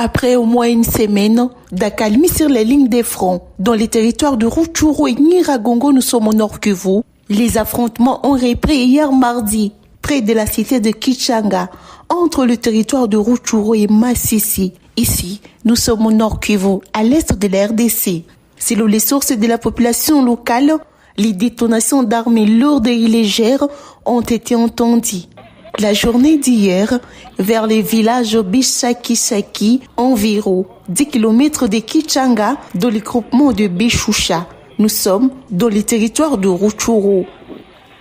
Après au moins une semaine d'accalmie sur les lignes des fronts, dans les territoires de Rutshuru et Nyiragongo, nous sommes au Nord Kivu, les affrontements ont repris hier mardi, près de la cité de Kichanga, entre le territoire de Rutshuru et Masisi. Ici, nous sommes au Nord Kivu, à l'est de la RDC. Selon les sources de la population locale, les détonations d'armes lourdes et légères ont été entendues. La journée d'hier, vers les villages Bishaki-Shaki, environ 10 km de Kichanga, dans le groupement de Bishusha. Nous sommes dans le territoire de Rutshuru.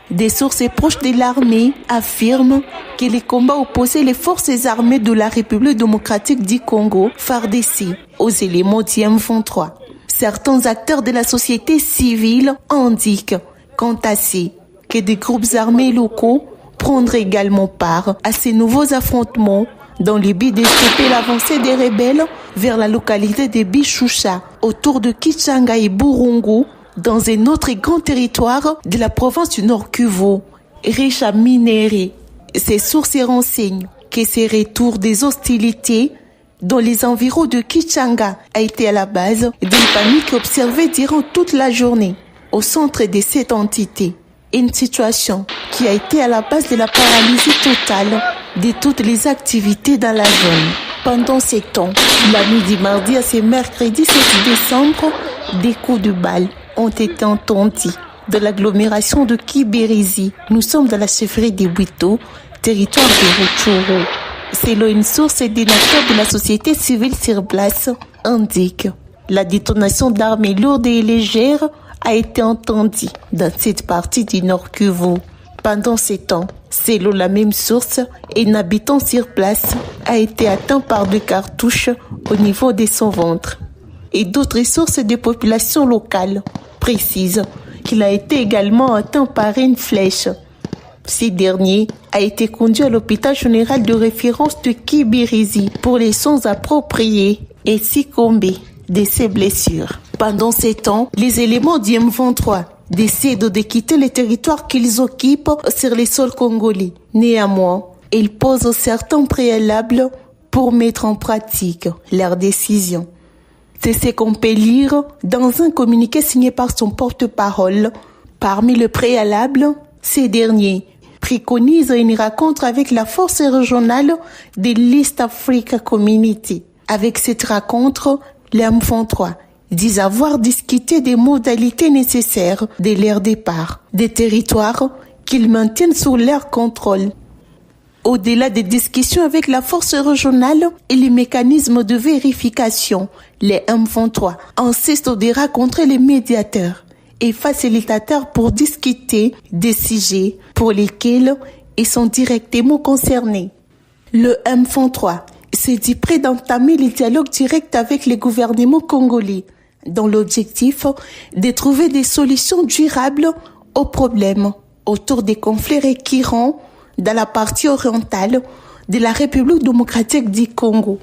Des sources proches de l'armée affirment que les combats opposaient les forces armées de la République démocratique du Congo, FARDC, aux éléments du M23. Certains acteurs de la société civile indiquent, quant à ces, que des groupes armés locaux prendraient également part à ces nouveaux affrontements dans le but de stopper l'avancée des rebelles vers la localité de Bishusha, autour de Kichanga et Burungu, dans un autre grand territoire de la province du Nord Kivu, riche à minerais. Ces sources renseignent que ces retours des hostilités dans les environs de Kichanga a été à la base d'une panique observée durant toute la journée au centre de cette entité. Une situation qui a été à la base de la paralysie totale de toutes les activités dans la zone. Pendant ces temps, la nuit du mardi à ce mercredi 7 décembre, des coups de balle ont été entendus de l'agglomération de Kibirizi. Nous sommes dans la chefferie de Bwito, territoire de Rutshuru. Selon une source des acteurs de la société civile sur place, indique la détonation d'armes lourdes et légères a été entendue dans cette partie du Nord Kivu. Pendant ces temps, selon la même source, un habitant sur place a été atteint par des cartouches au niveau de son ventre. Et d'autres sources de population locale précisent qu'il a été également atteint par une flèche. Ce dernier a été conduit à l'hôpital général de référence de Kibirizi pour les soins appropriés et succombé de ses blessures. Pendant ces temps, les éléments du M23 décident de quitter les territoires qu'ils occupent sur les sols congolais. Néanmoins, ils posent certains préalables pour mettre en pratique leurs décisions. C'est ce qu'on peut lire dans un communiqué signé par son porte-parole. Parmi les préalables, ces derniers préconisent une rencontre avec la force régionale de l'East Africa Community. Avec cette rencontre, les M23 disent avoir discuté des modalités nécessaires de leur départ, des territoires qu'ils maintiennent sous leur contrôle. Au-delà des discussions avec la force régionale et les mécanismes de vérification, les M23 insistent de rencontrer les médiateurs et facilitateurs pour discuter des sujets pour lesquels ils sont directement concernés. Le M23 s'est dit prêt d'entamer le dialogue direct avec les gouvernements congolais dans l'objectif de trouver des solutions durables aux problèmes autour des conflits récurrents dans la partie orientale de la République démocratique du Congo.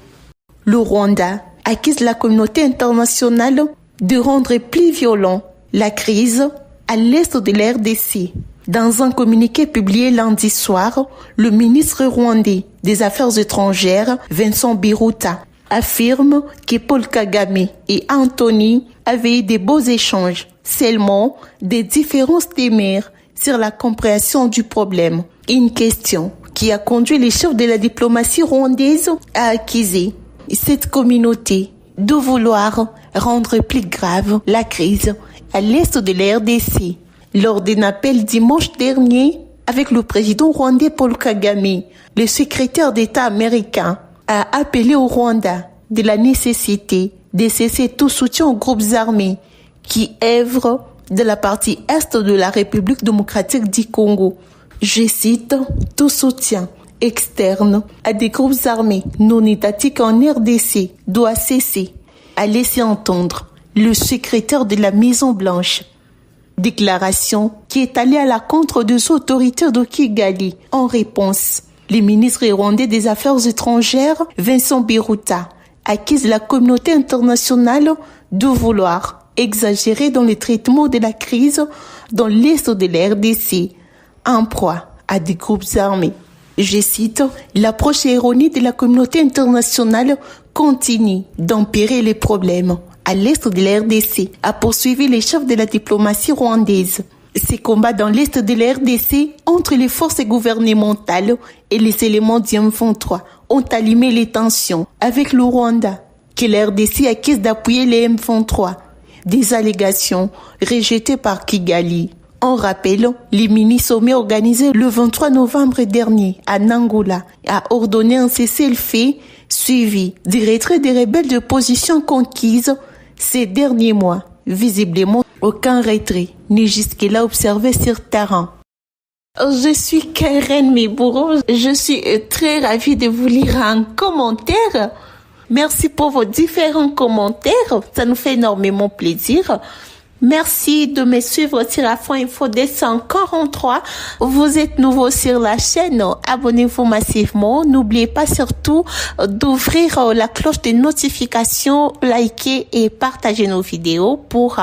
Le Rwanda accuse la communauté internationale de rendre plus violent la crise à l'est de la RDC. Dans un communiqué publié lundi soir, le ministre rwandais des Affaires étrangères, Vincent Biruta, affirme que Paul Kagame et Anthony avaient eu de beaux échanges, seulement des différences téméraires sur la compréhension du problème. Une question qui a conduit les chefs de la diplomatie rwandaise à accuser cette communauté de vouloir rendre plus grave la crise à l'est de la RDC. Lors d'un appel dimanche dernier avec le président rwandais Paul Kagame, le secrétaire d'État américain a appelé au Rwanda de la nécessité de cesser tout soutien aux groupes armés qui œuvrent de la partie est de la République démocratique du Congo. Je cite, « Tout soutien externe à des groupes armés non étatiques en RDC doit cesser », a laissé entendre le secrétaire de la Maison-Blanche. Déclaration qui est allée à la contre des autorités de Kigali. En réponse, le ministre rwandais des Affaires étrangères, Vincent Biruta, accuse la communauté internationale de vouloir exagérer dans le traitement de la crise dans l'est de la RDC, en proie à des groupes armés. Je cite, « L'approche erronée de la communauté internationale continue d'empirer les problèmes à l'est de la RDC, a poursuivi les chefs de la diplomatie rwandaise. Ces combats dans l'est de la RDC entre les forces gouvernementales et les éléments du M23 ont allumé les tensions avec le Rwanda, que la RDC accuse d'appuyer les M23. Des allégations rejetées par Kigali. En rappel, les mini-sommets organisés le 23 novembre dernier à Nangola a ordonné un cessez-le-feu suivi du retrait des rebelles de position conquise ces derniers mois. Visiblement, aucun retrait n'est jusque-là observé sur terrain. Je suis Karen Mebouro. Je suis très ravie de vous lire un commentaire. Merci pour vos différents commentaires. Ça nous fait énormément plaisir. Merci de me suivre sur Afro Info 243. Vous êtes nouveau sur la chaîne. Abonnez-vous massivement. N'oubliez pas surtout d'ouvrir la cloche de notification, liker et partager nos vidéos pour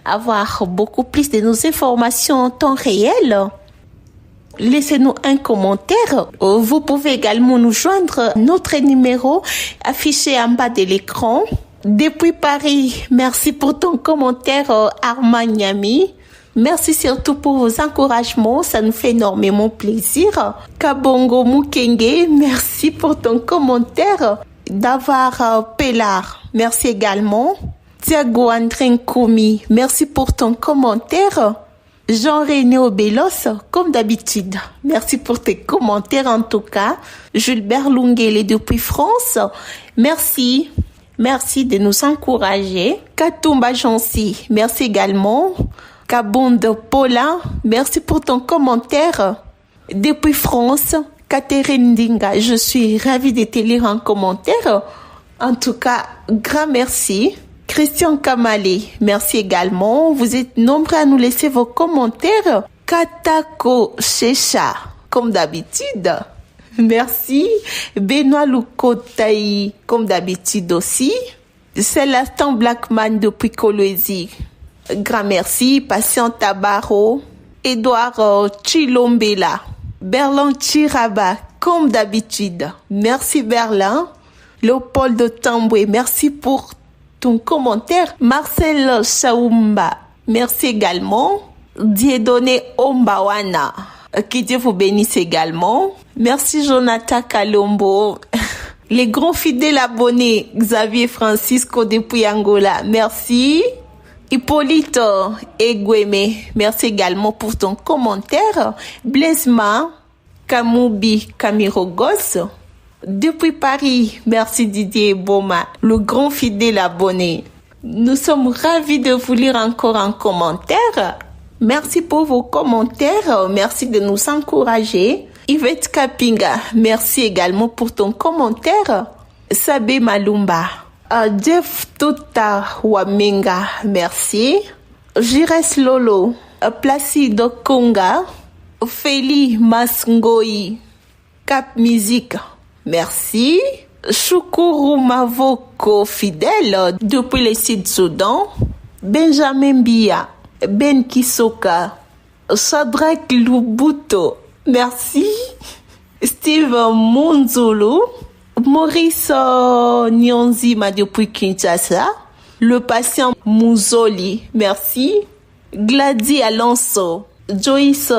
avoir beaucoup plus de nos informations en temps réel. Laissez-nous un commentaire. Vous pouvez également nous joindre notre numéro affiché en bas de l'écran. Depuis Paris, merci pour ton commentaire Armaniami. Merci surtout pour vos encouragements, ça nous fait énormément plaisir. Kabongo Mukenge, merci pour ton commentaire. Davar Pelar, merci également. Thiago André Koumi, merci pour ton commentaire. Jean-René Obelos, comme d'habitude, merci pour tes commentaires en tout cas. Gilbert Lungele depuis France, merci. Merci de nous encourager. Katumba Jansi, merci également. Kabondo Paula, merci pour ton commentaire. Depuis France, Catherine Dinga, je suis ravie de te lire en commentaire. En tout cas, grand merci. Christian Kamale, merci également. Vous êtes nombreux à nous laisser vos commentaires. Katako Checha, comme d'habitude. Merci. Benoît Lukotaï, comme d'habitude aussi. Célestin Blackman depuis Kolwezi. Grand merci. Patient Tabaro. Edouard Chilombela. Berlin Chiraba, comme d'habitude. Merci Berlin. Léopold Tamboué, merci pour ton commentaire. Marcel Saoumba, merci également. Dieudonné Ombawana, que Dieu vous bénisse également. Merci Jonathan Kalombo. Les grands fidèles abonnés, Xavier Francisco depuis Angola, merci. Hippolyte Egweme, merci également pour ton commentaire. Blaisma Kamoubi Kamirogos, depuis Paris, merci Didier Boma, le grand fidèle abonné. Nous sommes ravis de vous lire encore en commentaire. Merci pour vos commentaires, merci de nous encourager. Yvette Kapinga, merci également pour ton commentaire. Sabé Malumba, Jeff Tota Wamenga, merci. Jires Lolo, Placido Konga, Feli Masngoi, Cap Musique, merci. Shukuru Mavoko fidèle depuis le Sud-Soudan. Benjamin Bia, Ben Kisoka, Shadrach Lubuto, merci. Steve Munzulu, Maurice Nyonzima depuis Kinshasa. Le patient Mouzoli, merci. Gladys Alonso, Joyce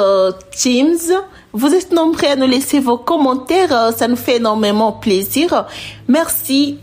James, vous êtes nombreux à nous laisser vos commentaires, ça nous fait énormément plaisir. Merci